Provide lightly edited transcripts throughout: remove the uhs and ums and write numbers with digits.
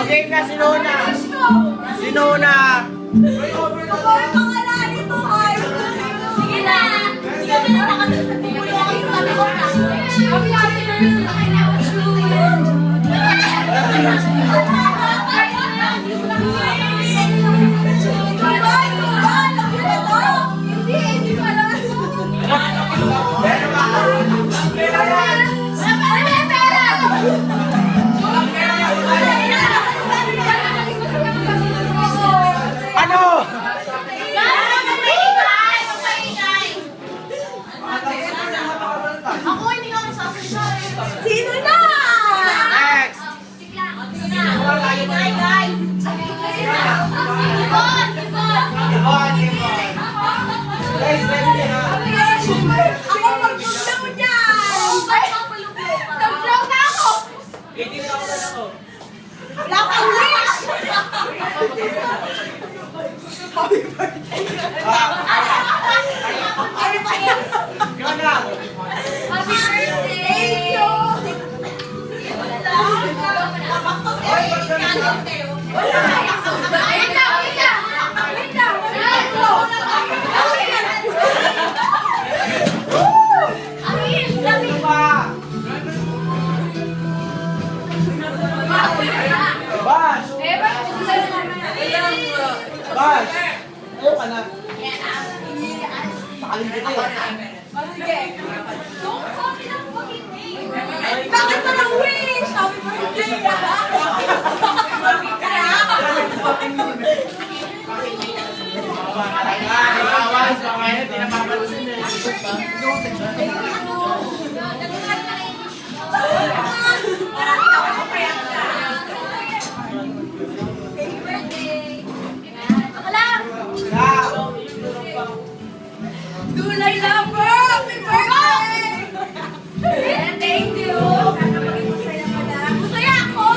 Okay na, sinuna. Sinuna. Pangalanin mo, ay. Sige na. Sige na nakasasabi. Pulo ako sa kami ko na. Kami natin na yung Ano? ako hindi ako sasasyal. Sino na? Next. Guys, ready na. Ako mag-blow dyan! Nag-blow na ako! Wala kang wish! Ano ba yan? Ikaw na. Happy birthday! Thank you! Ano pa? Bash! Bash! Ayaw ka na. Sakaling dito eh. Bakit pa ng wish? Happy birthday! Awas, mamaya hindi na papansin eh. Dulay lover! Happy birthday! Thank you! Sana maging masaya ka na. Masaya ako!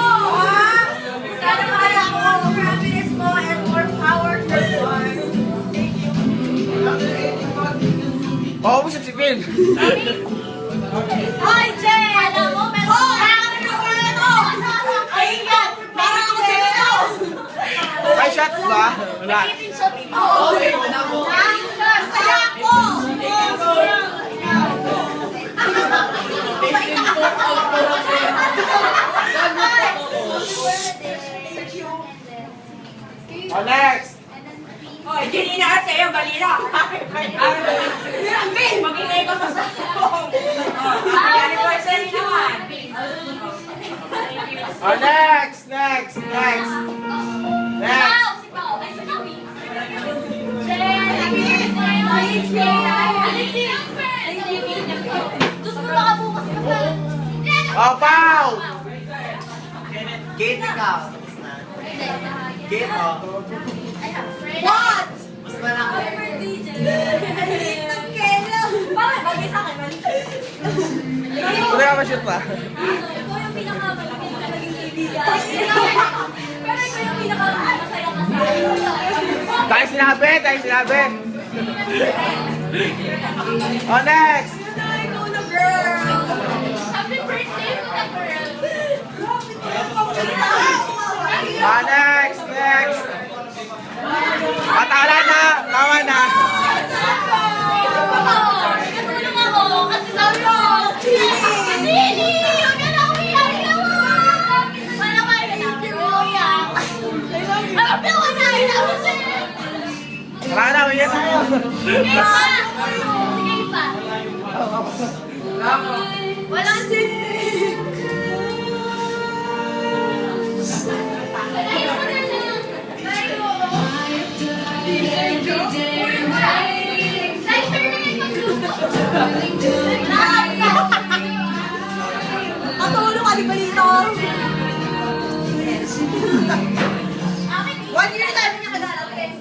Sana masaya ako. More happiness mo and more power to God. Thank you. Oo, busog si Phil. Hi, Jen! Alam mo, meron ko! Ay, yan! Meron ako dito! May shots ba? Wala. Oo! Masaya ako! Oh, next. Oh, kanina kasi yung balila. Mag-ingay ko sa sakong. Happy anniversary naman. Oh, next. Next. Next. Next. Oh, Pao! Kate ikaw. Kate, oh. What? Mas malaki. Bakit? Bagay sa akin, mali. Wala ka ma-shoot pa. Ikaw yung pinaka-malaki na naging kaibigan. Pero ikaw yung pinaka-masaya ka sa akin. Tayo sinabi, tayo sinabi. Oh, next. Ikaw na, girl. Happy birthday to the girl! Oh, next. Next. Patala na. Tama na. Natulong ako kasi sabi ko, Sili! Huwag ka na umiyak naman! Wala ka rin ako umiyak. Alam mo ko na! Wala na, uyan na mo. Sige pa! Sige pa! Walang sini. Katulong ka, di ba dito? 1 year tayo niya kadalapin.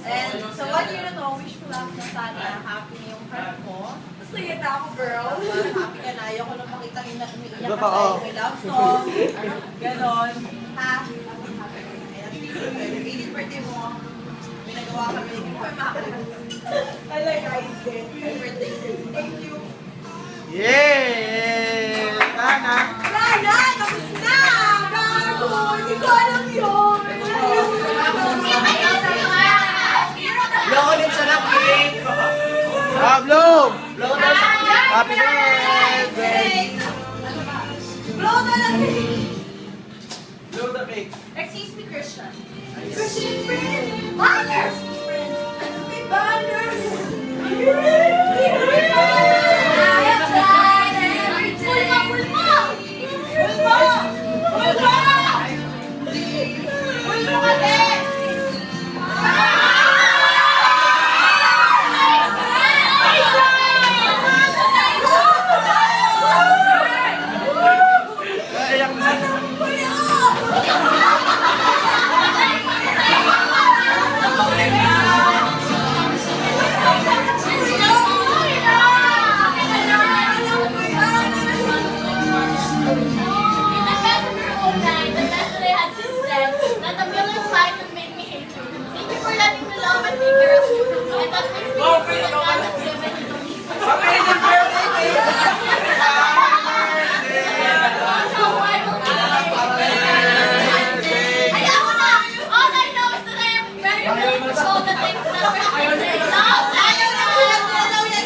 And sa 1 year na to, wish ko lang na sana happy yung friend mo. Masaya na ako, girl. Happy ka na. Ayaw ko lang makita na umiiyak ka Totoo. dahil may love song. Ganon. Ha? Ayan, 18th birthday mo. May nagawa kami. Hindi ko Alay, happy birthday. Thank you. Yay! Sana. Sana! Tapos na! Blow! Happy birthday! Blow na lang eh. Blow the cake. Excuse me, Christian. Christian friend. Banners. Happy banner. Iyak na.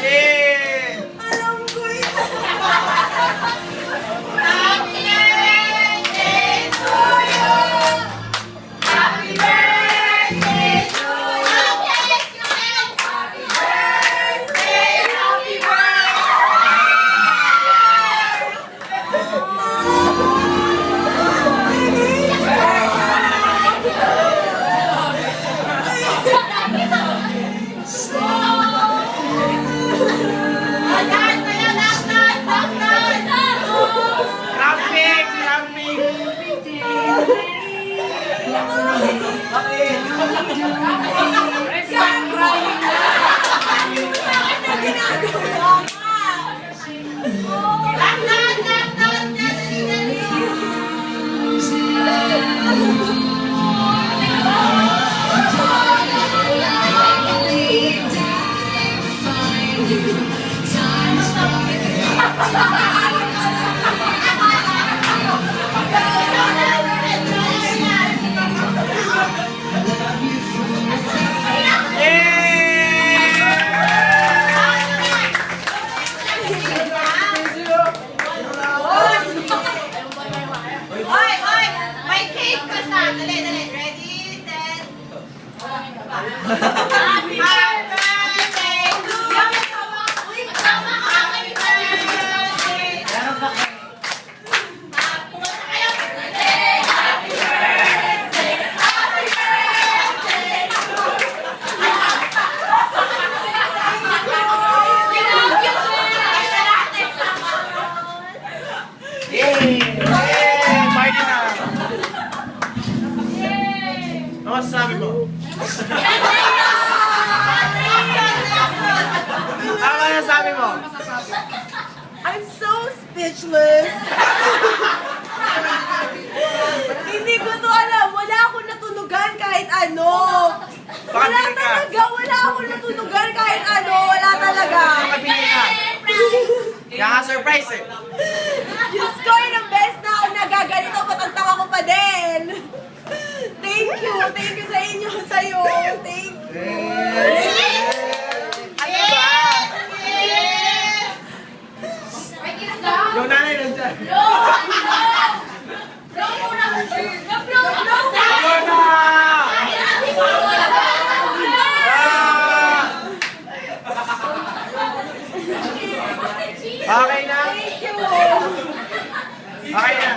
Yeah! Alam ko yan. Cramping! Cramping! Hoy, hoy! May cake ka sa. Dali, dali. Ready, set. Happy birthday to you. Uy, kasama ka. Happy birthday. Punta kayo. Happy birthday. Happy birthday. Yay! Yay! Party na! Ano masasabi mo? Ano masasabi mo? I'm so speechless. Hindi ko to alam. Wala akong natunugan kahit ano. Wala Pakabili ka. talaga. Wala akong natunugan kahit ano. Wala talaga. Pakabili ka. Kaya nga surprise eh. Diyos ko, ilang beses na ako nagaganito. Patagtaka ko pa din. Thank you. Thank you sa inyo. Sa'yo. Thank you. Ano ba? Yung nanay nandyan. Ano na? Ah! Okay na? Thank you. Okay na.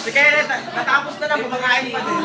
Si Kenneth, natapos na lang, kumakain pa din.